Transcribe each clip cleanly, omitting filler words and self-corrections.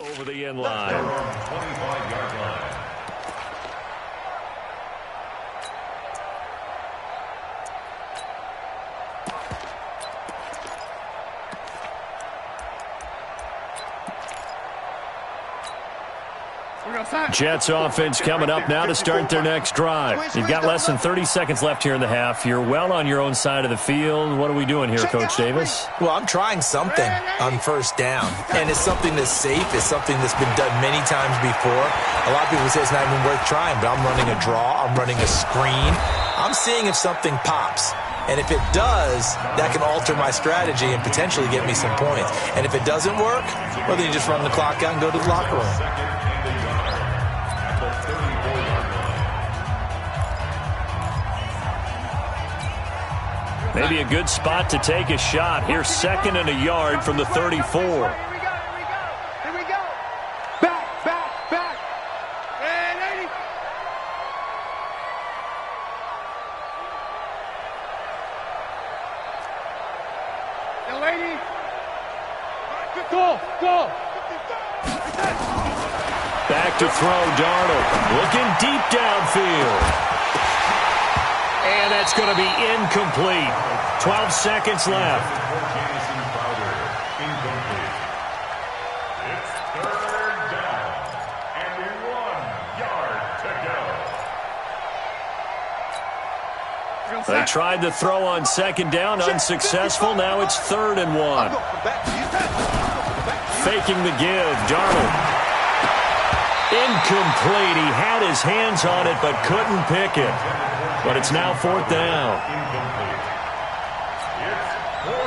Over the end line. 25-yard line. Jets offense coming up now to start their next drive. You've got less than 30 seconds left here in the half. You're well on your own side of the field. What are we doing here, Coach Davis? Well, I'm trying something on first down, and it's something that's safe. It's something that's been done many times before. A lot of people say it's not even worth trying, but I'm running a draw. I'm running a screen. I'm seeing if something pops. And if it does, that can alter my strategy and potentially get me some points. And if it doesn't work, well, then you just run the clock out and go to the locker room. Maybe a good spot to take a shot. Here's 2nd and a yard from the 34. Here we go. Back. And 80. Now, lady. Go. Back to throw, Darnold. Looking deep downfield. And that's going to be incomplete. 12 seconds left. It's 3rd down and 1 yard to go. They tried to throw on 2nd down, unsuccessful. Now it's 3rd and 1. Faking the give, Darnold. Incomplete. He had his hands on it but couldn't pick it. But it's now 4th down.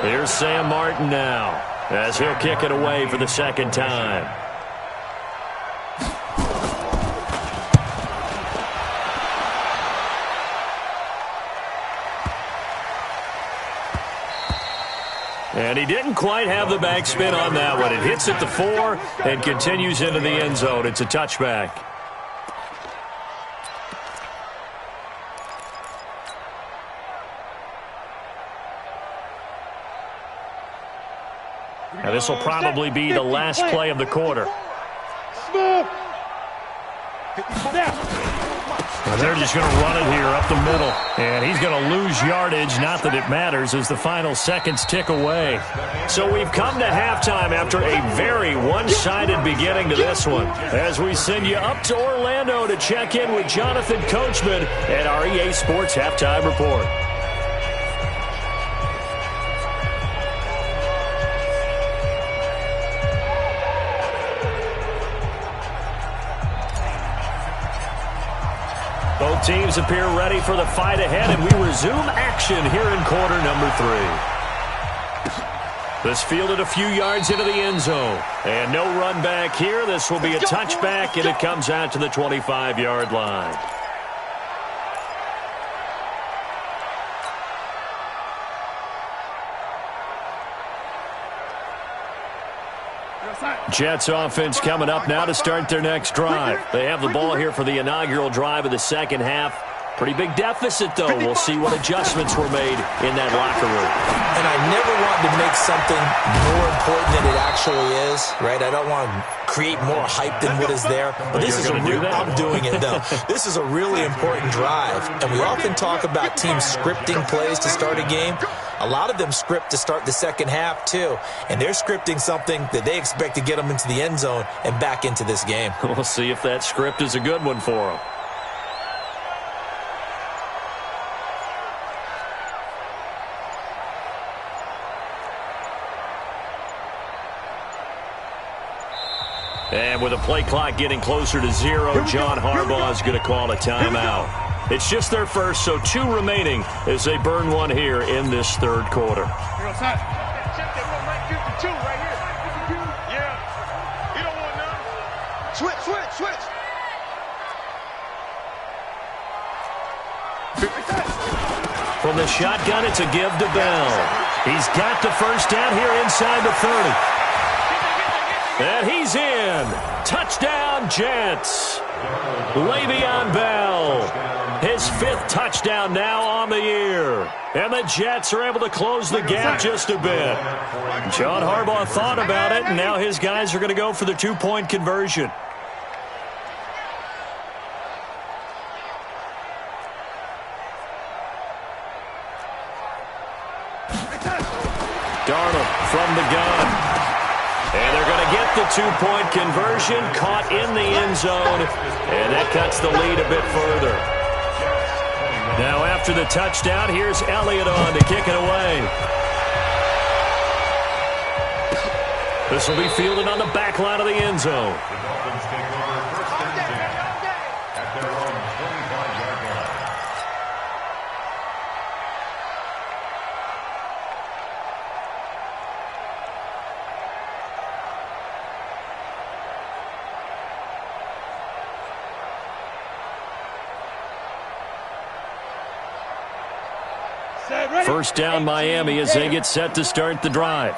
Here's Sam Martin now as he'll kick it away for the 2nd time. And he didn't quite have the backspin on that one. It hits at the 4 and continues into the end zone. It's a touchback. Now this will probably be the last play of the quarter. And they're just going to run it here up the middle. And he's going to lose yardage. Not that it matters as the final seconds tick away. So we've come to halftime after a very one-sided beginning to this one. As we send you up to Orlando to check in with Jonathan Coachman at our EA Sports Halftime Report. Both teams appear ready for the fight ahead, and we resume action here in quarter number 3. This fielded a few yards into the end zone. And no run back here. This will be a touchback, and it comes out to the 25-yard line. Jets offense coming up now to start their next drive. They have the ball here for the inaugural drive of the 2nd half. Pretty big deficit, though. We'll see what adjustments were made in that locker room. And I never want to make something more important than it actually is, right? I don't want to create more hype than what is there. But this is a real, I'm doing it, though. This is a really important drive. And we often talk about teams scripting plays to start a game. A lot of them script to start the 2nd half, too. And they're scripting something that they expect to get them into the end zone and back into this game. We'll see if that script is a good one for them. And with the play clock getting closer to 0, John Harbaugh is going to call a timeout. It's just their first, so 2 remaining as they burn one here in this 3rd quarter. Switch. From the shotgun, it's a give to Bell. He's got the first down here inside the 30. And he's in. Touchdown, Jets. Le'Veon Bell. His fifth touchdown now on the year. And the Jets are able to close the gap just a bit. John Harbaugh thought about it, and now his guys are going to go for the two-point conversion. Darnold from the gun. And they're going to get the two-point conversion, caught in the end zone, and that cuts the lead a bit further. Now after the touchdown, here's Elliott on to kick it away. This will be fielded on the back line of the end zone. First down Miami as they get set to start the drive.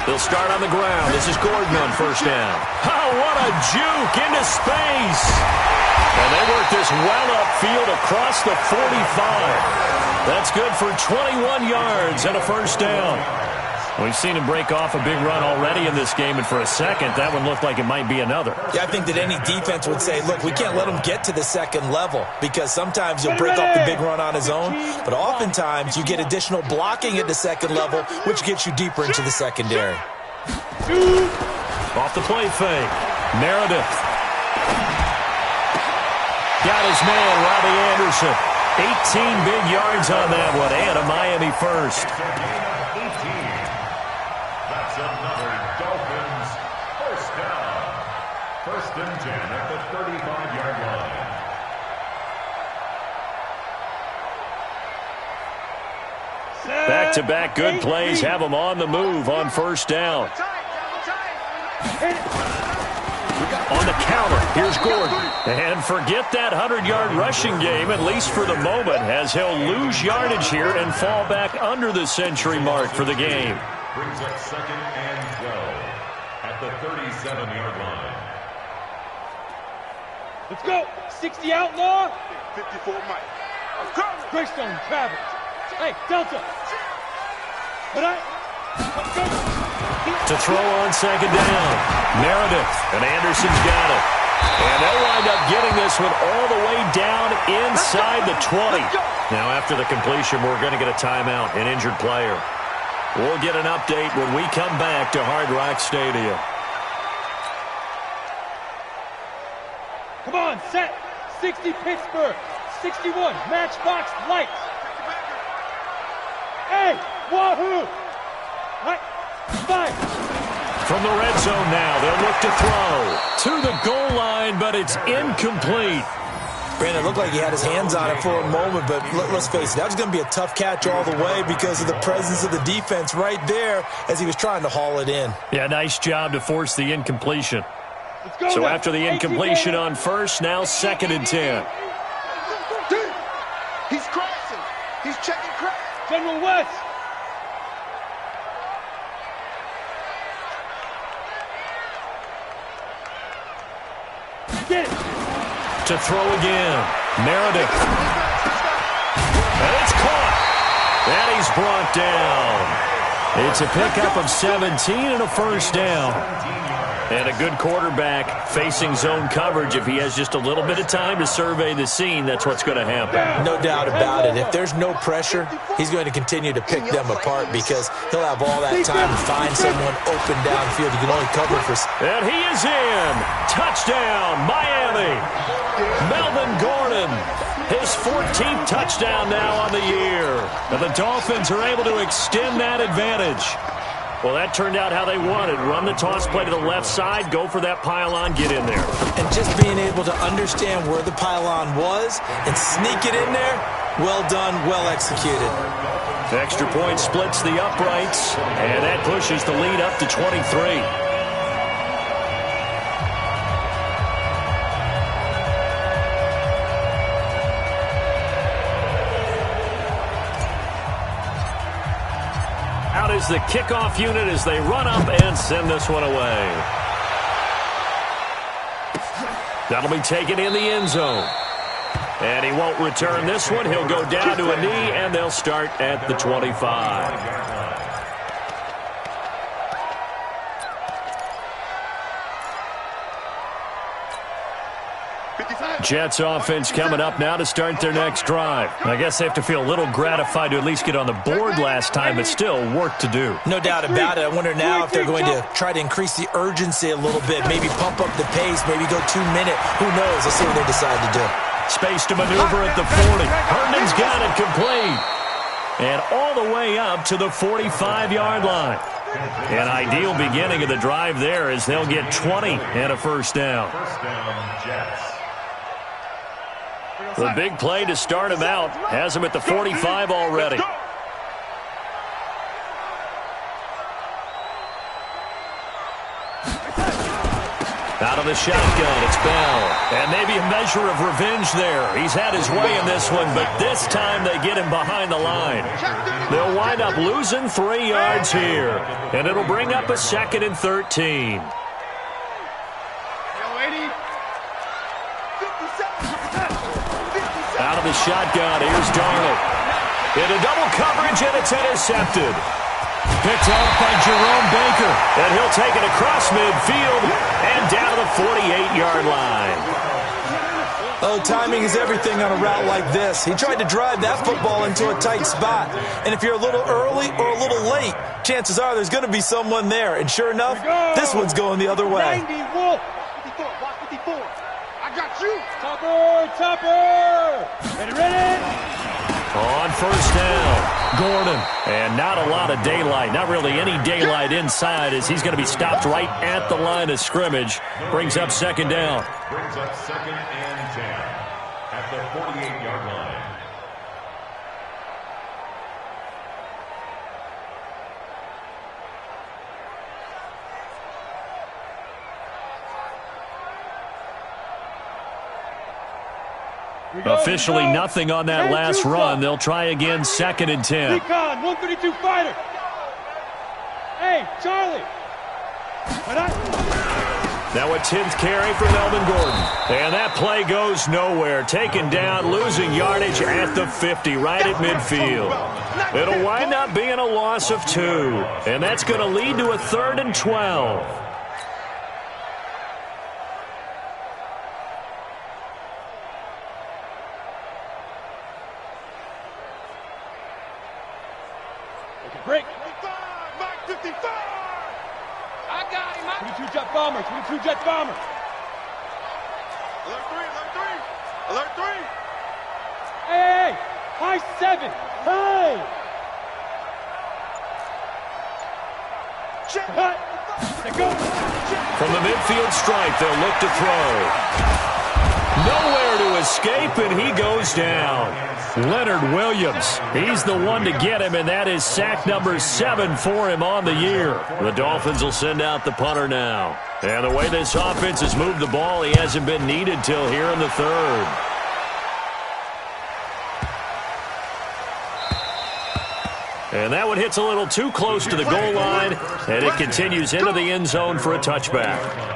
They'll start on the ground. This is Gordon on first down. Oh, what a juke into space. And they work this well upfield across the 45. That's good for 21 yards and a first down. We've seen him break off a big run already in this game, and for a second, that one looked like it might be another. Yeah, I think that any defense would say, look, we can't let him get to the second level, because sometimes he'll break off the big run on his own, but oftentimes you get additional blocking at the second level, which gets you deeper into the secondary. Off the play fake. Meredith. Got his man, Robbie Anderson. 18 big yards on that one, and a Miami first. Another Dolphins first down. First and 10 at the 35-yard line. Back-to-back good plays have them on the move on first down. On the counter, here's Gordon. And forget that 100-yard rushing game, at least for the moment, as he'll lose yardage here and fall back under the century mark for the game. Brings up second and 12 at the 37-yard line. Let's go. 60 outlaw. 54 Mike. I'm coming. Greystone, Travis. Hey, Delta. To throw on second down. Meredith, and Anderson's got it. And they'll wind up getting this one all the way down inside the 20. Now after the completion, we're going to get a timeout, an injured player. We'll get an update when we come back to Hard Rock Stadium. Come on, set. 60 Pittsburgh. 61 Matchbox Lights. Hey, wahoo! Right, fire. From the red zone now, they'll look to throw to the goal line, but it's incomplete. Brandon, it looked like he had his hands on it for a moment, but let's face it, that was going to be a tough catch all the way because of the presence of the defense right there as he was trying to haul it in. Yeah, nice job to force the incompletion. So now. After the incompletion on first, now second and 10. He's crossing. He's checking cross. General West. Get it. To throw again. Meredith. And it's caught. And he's brought down. It's a pickup of 17 and a first down. And a good quarterback facing zone coverage. If he has just a little bit of time to survey the scene, that's what's going to happen. No doubt about it. If there's no pressure, he's going to continue to pick them apart because he'll have all that time to find someone open downfield. He can only cover for... And he is in. Touchdown, Miami. Melvin Gordon. His 14th touchdown now on the year. And the Dolphins are able to extend that advantage. Well, that turned out how they wanted. Run the toss play to the left side, go for that pylon, get in there. And just being able to understand where the pylon was and sneak it in there, well done, well executed. The extra point splits the uprights, and that pushes the lead up to 23. Is the kickoff unit as they run up and send this one away. That'll be taken in the end zone. And he won't return this one. He'll go down to a knee, and they'll start at the 25. Jets offense coming up now to start their next drive. I guess they have to feel a little gratified to at least get on the board last time, but still work to do. No doubt about it. I wonder now if they're going to try to increase the urgency a little bit, maybe pump up the pace, maybe go 2 minute. Who knows? Let's see what they decide to do. Space to maneuver at the 40. Herndon's got it complete. And all the way up to the 45-yard line. An ideal beginning of the drive there as they'll get 20 and a first down. First down, Jets. The big play to start him out has him at the 45 already. Out of the shotgun, it's Bell. And maybe a measure of revenge there. He's had his way in this one, but this time they get him behind the line. They'll wind up losing 3 yards here, and it'll bring up a 2nd and 13. Out of the shotgun, here's Darnold. Into double coverage, and it's intercepted. Picked off by Jerome Baker. And he'll take it across midfield and down to the 48-yard line. Oh, timing is everything on a route like this. He tried to drive that football into a tight spot. And if you're a little early or a little late, chances are there's going to be someone there. And sure enough, this one's going the other way. 90, Wolf. 54, block 54. I got you. Topper. Ready? On first down, Gordon. And not a lot of daylight, not really any daylight inside as he's going to be stopped right at the line of scrimmage. Brings up 2nd down. Brings up 2nd and 10 at the 48-yard line. Officially nothing on that last run. They'll try again, 2nd and 10. Recon, 132 fighter. Hey, Charlie. Now a 10th carry for Melvin Gordon. And that play goes nowhere. Taken down, losing yardage at the 50, right at midfield. It'll wind up being a loss of 2. And that's going to lead to a 3rd and 12. Break. 55. I got him. 22 jet bomber. 22 jet bomber. Alert 3. Alert 3. Alert 3. Hey. High 7. Hey. Check. Cut. Go. From the midfield stripe, they'll look to throw. Nowhere to escape, and he goes down. Leonard Williams, he's the one to get him, and that is sack number 7 for him on the year. The Dolphins will send out the punter now. And the way this offense has moved the ball, he hasn't been needed till here in the 3rd. And that one hits a little too close to the goal line, and it continues into the end zone for a touchback.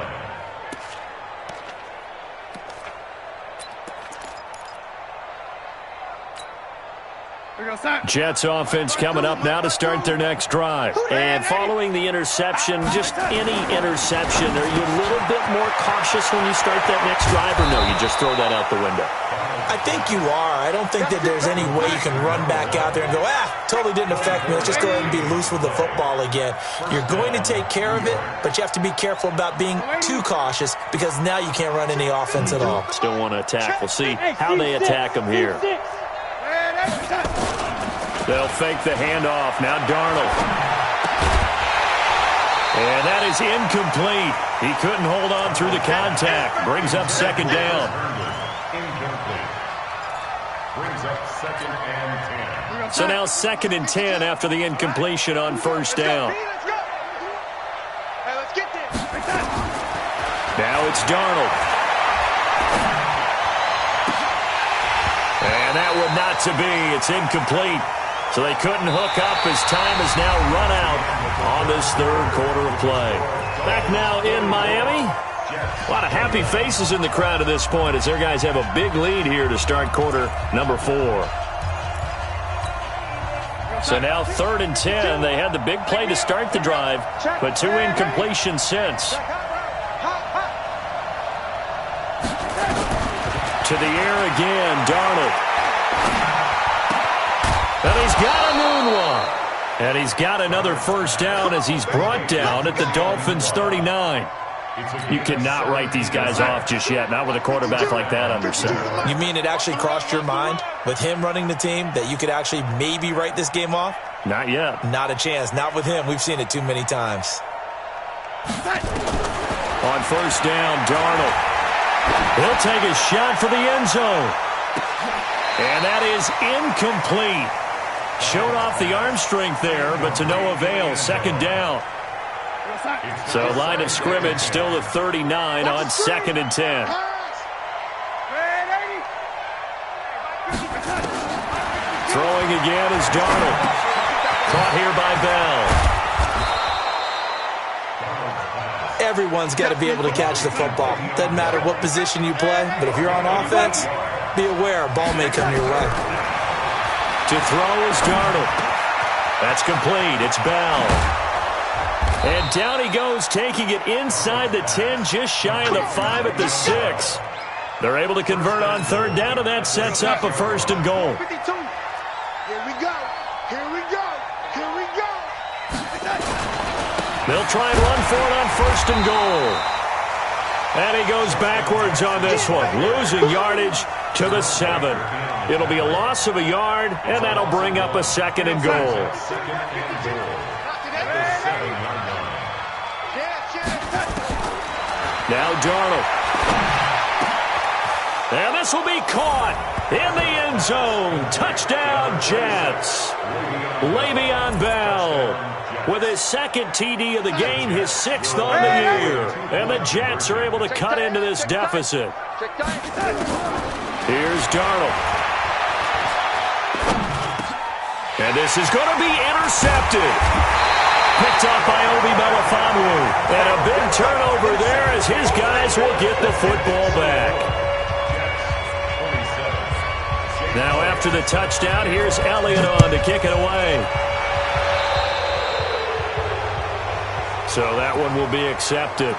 Jets offense coming up now to start their next drive. And following the interception, just any interception, are you a little bit more cautious when you start that next drive, or no, you just throw that out the window? I think you are. I don't think that there's any way you can run back out there and go, totally didn't affect me. Let's just go ahead and be loose with the football again. You're going to take care of it, but you have to be careful about being too cautious because now you can't run any offense at all. Still want to attack. We'll see how they attack them here. They'll fake the handoff. Now Darnold. And that is incomplete. He couldn't hold on through the contact. Brings up 2nd down. Incomplete. Brings up 2nd and 10. So now 2nd and 10 after the incompletion on first down. Now it's Darnold. And that would not to be. It's incomplete. So they couldn't hook up as time has now run out on this 3rd quarter of play. Back now in Miami, A lot of happy faces in the crowd at this point as their guys have a big lead here to start quarter number 4. So now 3rd and 10. They had the big play to start the drive, but 2 incompletions since. To the air again, Darnold. And he's got a moonwalk. And he's got another first down as he's brought down at the Dolphins' 39. You cannot write these guys off just yet, not with a quarterback like that under center. You mean it actually crossed your mind with him running the team that you could actually maybe write this game off? Not yet. Not a chance. Not with him. We've seen it too many times. On first down, Darnold. He'll take a shot for the end zone. And that is incomplete. Showed off the arm strength there, but to no avail. 2nd down. So line of scrimmage still the 39 on 2nd and 10. Throwing again is Darnold. Caught here by Bell. Everyone's got to be able to catch the football. Doesn't matter what position you play, but if you're on offense, be aware a ball may come your way. To throw is Darnold. That's complete. It's Bell. And down he goes, taking it inside the 10, just shy of the 5 at the 6. They're able to convert on 3rd down, and that sets up a 1st and goal. Here we go. Here we go. Here we go. They'll try and run for it on 1st and goal. And he goes backwards on this one, losing yardage to the 7. It'll be a loss of a yard, and that'll bring up a 2nd and goal. Now Darnold. And this will be caught in the end zone. Touchdown, Jets. Le'Veon Bell with his 2nd TD of the game, his 6th on the year. And the Jets are able to cut into this deficit. Here's Darnold. And this is going to be intercepted. Picked up by Obi Melifonwu. And a big turnover there as his guys will get the football back. Now after the touchdown, here's Elliott on to kick it away. So that one will be accepted.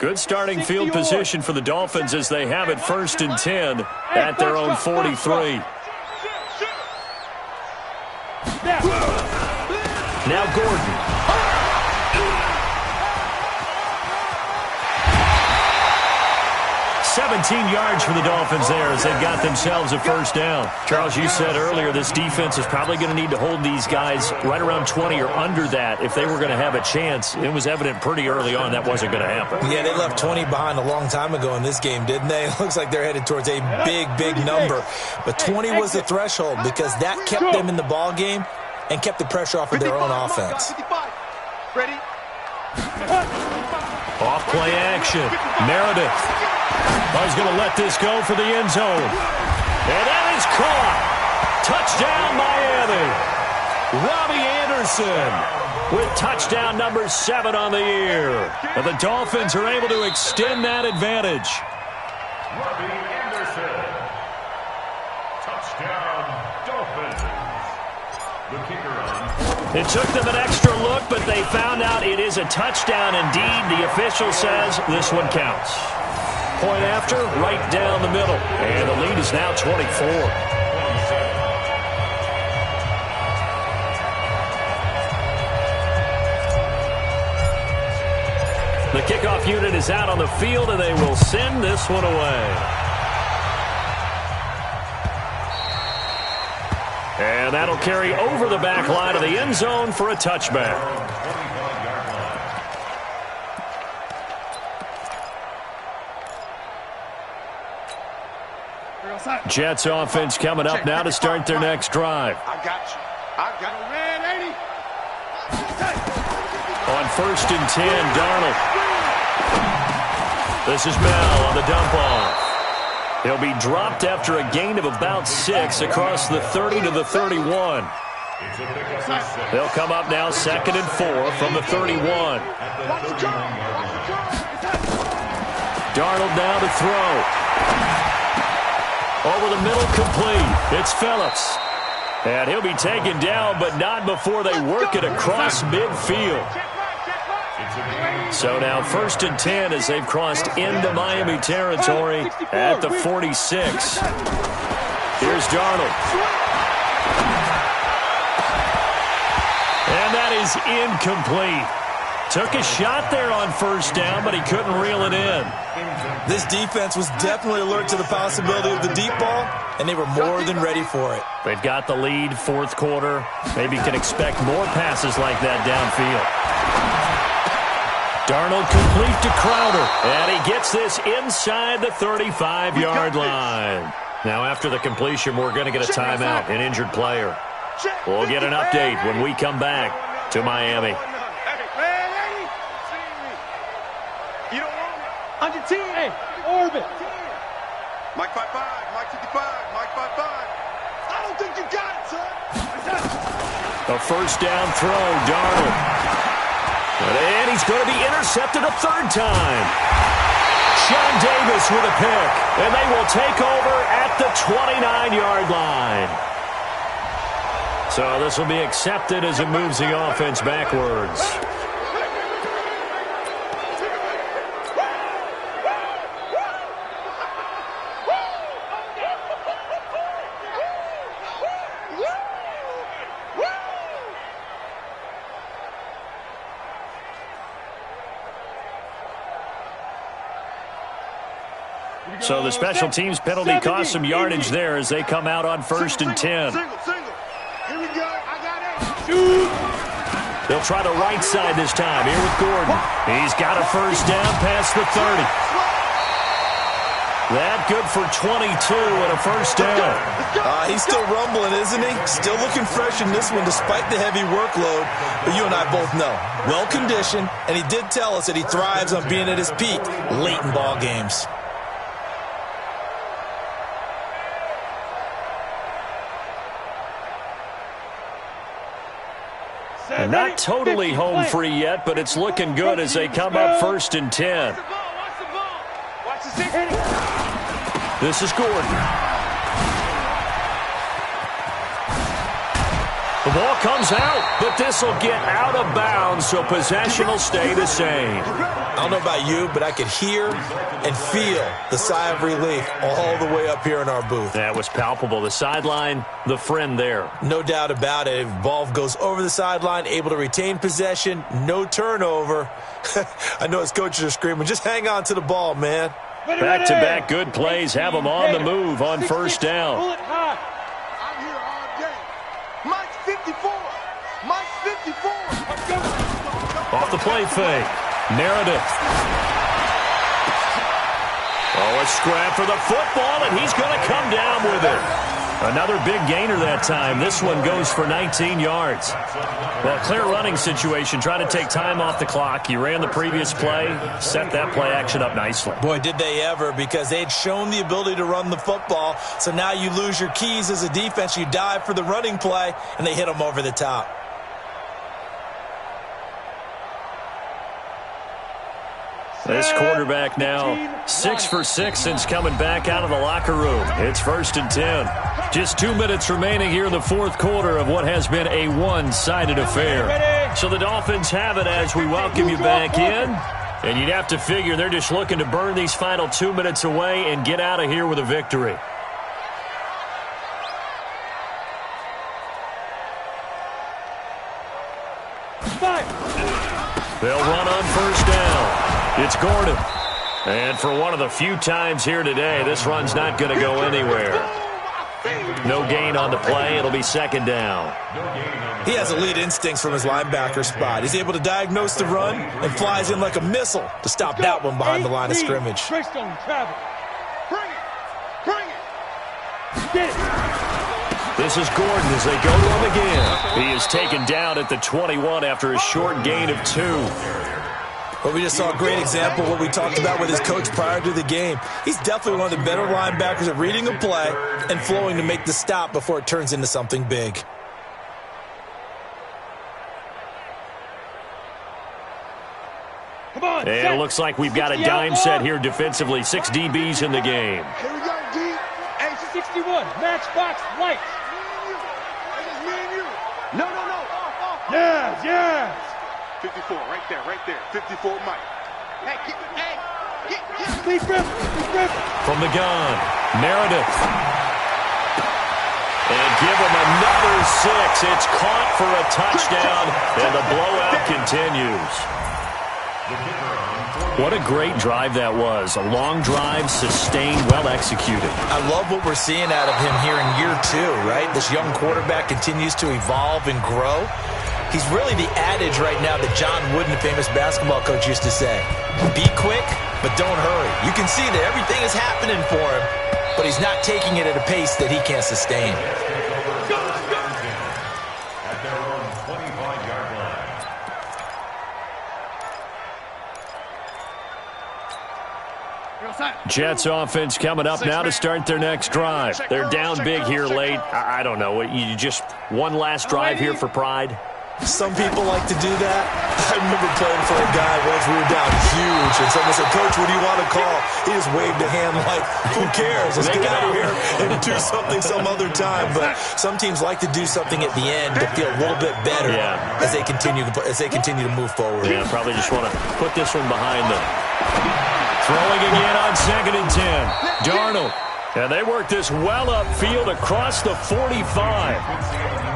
Good starting field position for the Dolphins as they have it 1st and 10 at their own 43. Now Gordon. 17 yards for the Dolphins there as they've got themselves a 1st down. Charles, you said earlier this defense is probably going to need to hold these guys right around 20 or under that if they were going to have a chance. It was evident pretty early on that wasn't going to happen. Yeah, they left 20 behind a long time ago in this game, didn't they? It looks like they're headed towards a big, big number. But 20 was the threshold because that kept them in the ball game and kept the pressure off of their own offense. Ready? Off play action. Meredith. He's going to let this go for the end zone. And that is caught. Touchdown, Miami. Robbie Anderson with touchdown number 7 on the year. And the Dolphins are able to extend that advantage. Robbie Anderson. Touchdown, Dolphins. The kicker on. It took them an extra look, but they found out it is a touchdown indeed. The official says this one counts. Point after, right down the middle. And the lead is now 24. The kickoff unit is out on the field, and they will send this one away. And that'll carry over the back line of the end zone for a touchback. Jets offense coming up now to start their next drive. I got you. I got a red 80. On 1st and 10, Darnold. This is Bell on the dump off. He'll be dropped after a gain of about 6 across the 30 to the 31. They'll come up now 2nd and 4 from the 31. Darnold now to throw. Over the middle, complete. It's Phillips. And he'll be taken down, but not before they work it across midfield. So now 1st and 10 as they've crossed into Miami territory at the 46. Here's Darnold. And that is incomplete. Took a shot there on 1st down, but he couldn't reel it in. This defense was definitely alert to the possibility of the deep ball, and they were more than ready for it. They've got the lead, 4th quarter. Maybe can expect more passes like that downfield. Darnold complete to Crowder, and he gets this inside the 35-yard line. Now after the completion, we're going to get a timeout, an injured player. We'll get an update when we come back to Miami. On your team, hey, orbit. Mike 5-5, Mike 55, Mike 5-5. I don't think you got it, son. A 1st down throw, Darnold. And he's going to be intercepted a 3rd time. Sean Davis with a pick, and they will take over at the 29-yard line. So this will be accepted as it moves the offense backwards. So the special teams penalty cost some yardage there as they come out on 1st and 10. Single. Here we go. I got it. They'll try the right side this time. Here with Gordon. He's got a 1st down past the 30. That good for 22 and a 1st down. He's still rumbling, isn't he? Still looking fresh in this one despite the heavy workload. But you and I both know, well-conditioned, and he did tell us that he thrives on being at his peak late in ball games. And not totally home free yet, but it's looking good as they come up 1st and 10. This is Gordon. The ball comes out, but this will get out of bounds, so possession will stay the same. I don't know about you, but I could hear and feel the sigh of relief all the way up here in our booth. That was palpable. The sideline, the friend there. No doubt about it. If ball goes over the sideline, able to retain possession, no turnover. I know his coaches are screaming, just hang on to the ball, man. Back-to-back good plays have them on the move on 1st down. I'm here all day. Mike's 54. Mike's 54. Off the play fake. Meredith. Oh, a scrap for the football, and he's going to come down with it. Another big gainer that time. This one goes for 19 yards. Well, clear running situation. Try to take time off the clock. You ran the previous play, set that play action up nicely. Boy, did they ever, because they had shown the ability to run the football. So now you lose your keys as a defense. You dive for the running play, and they hit them over the top. This quarterback now 6 for 6 since coming back out of the locker room. It's 1st and 10. Just 2 minutes remaining here in the 4th quarter of what has been a one-sided affair. So the Dolphins have it as we welcome you back in. And you'd have to figure they're just looking to burn these final 2 minutes away and get out of here with a victory. They'll run on 1st down. It's Gordon. And for one of the few times here today, this run's not going to go anywhere. No gain on the play. It'll be 2nd down. He has elite instincts from his linebacker spot. He's able to diagnose the run and flies in like a missile to stop that one behind the line of scrimmage. Bring it. Get it. This is Gordon as they go to him again. He is taken down at the 21 after a short gain of 2. Well, we just saw a great example of what we talked about with his coach prior to the game. He's definitely one of the better linebackers at reading a play and flowing to make the stop before it turns into something big. Come on, And it looks like we've got a dime set here defensively. 6 DBs in the game. Here we go, D. Hey, 61, matchbox lights. me and you. No. Yes, yes. 54, right there. 54, Mike. Hey, get. Lee Griffin. From the gun, Meredith. And give him another 6. It's caught for a touchdown, and the blowout continues. What a great drive that was. A long drive, sustained, well executed. I love what we're seeing out of him here in year 2, right? This young quarterback continues to evolve and grow. He's really the adage right now that John Wooden, the famous basketball coach, used to say. Be quick, but don't hurry. You can see that everything is happening for him, but he's not taking it at a pace that he can't sustain. At their own 25-yard line. Jets offense coming up now to start their next drive. They're down big here late. I don't know. You just one last drive here for pride? Some people like to do that. I remember playing for a guy once. We were down huge, and someone said, "Coach, what do you want to call?" He just waved a hand like, "Who cares? Let's get out of here and do something some other time." But some teams like to do something at the end to feel a little bit better as they continue to move forward. Yeah, probably just want to put this one behind them. Throwing again on 2nd and 10. Darnold. And they work this well upfield across the 45.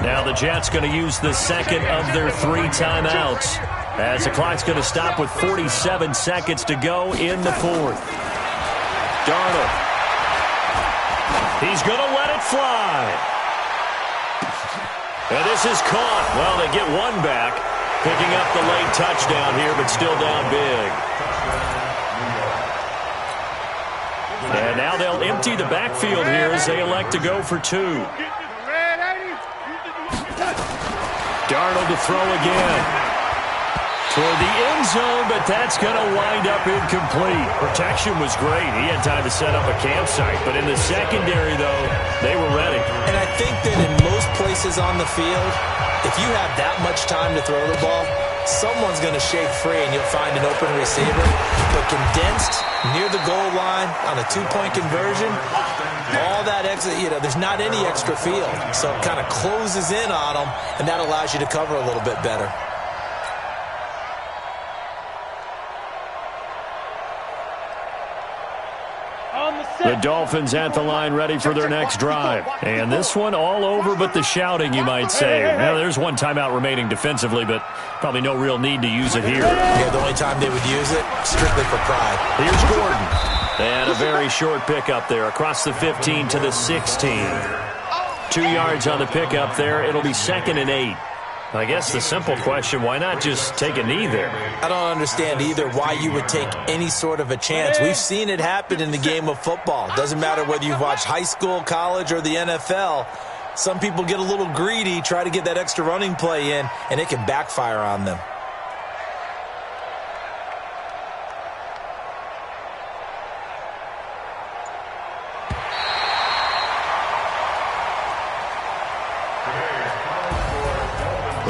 Now the Jets going to use the second of their 3 timeouts as the clock's going to stop with 47 seconds to go in the 4th. Darnold. He's going to let it fly. And this is caught. Well, they get one back, picking up the late touchdown here, but still down big. And now they'll empty the backfield here as they elect to go for 2. Darnold to throw again. Toward the end zone, but that's going to wind up incomplete. Protection was great. He had time to set up a campsite. But in the secondary, though, they were ready. And I think that in most places on the field, if you have that much time to throw the ball, someone's going to shake free and you'll find an open receiver. But condensed near the goal line on a 2-point conversion, all that extra, there's not any extra field. So it kind of closes in on them, and that allows you to cover a little bit better. The Dolphins at the line ready for their next drive. And this one all over but the shouting, you might say. Now, there's one timeout remaining defensively, but probably no real need to use it here. Yeah, the only time they would use it, strictly for pride. Here's Gordon. And a very short pickup there across the 15 to the 16. 2 yards on the pickup there. It'll be 2nd and 8. I guess the simple question, why not just take a knee there? I don't understand either why you would take any sort of a chance. We've seen it happen in the game of football. Doesn't matter whether you've watched high school, college, or the NFL. Some people get a little greedy, try to get that extra running play in, and it can backfire on them.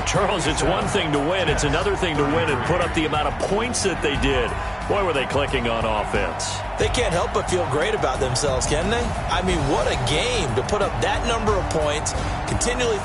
Charles, it's one thing to win. It's another thing to win and put up the amount of points that they did. Boy, were they clicking on offense. They can't help but feel great about themselves, can they? I mean, what a game to put up that number of points, continually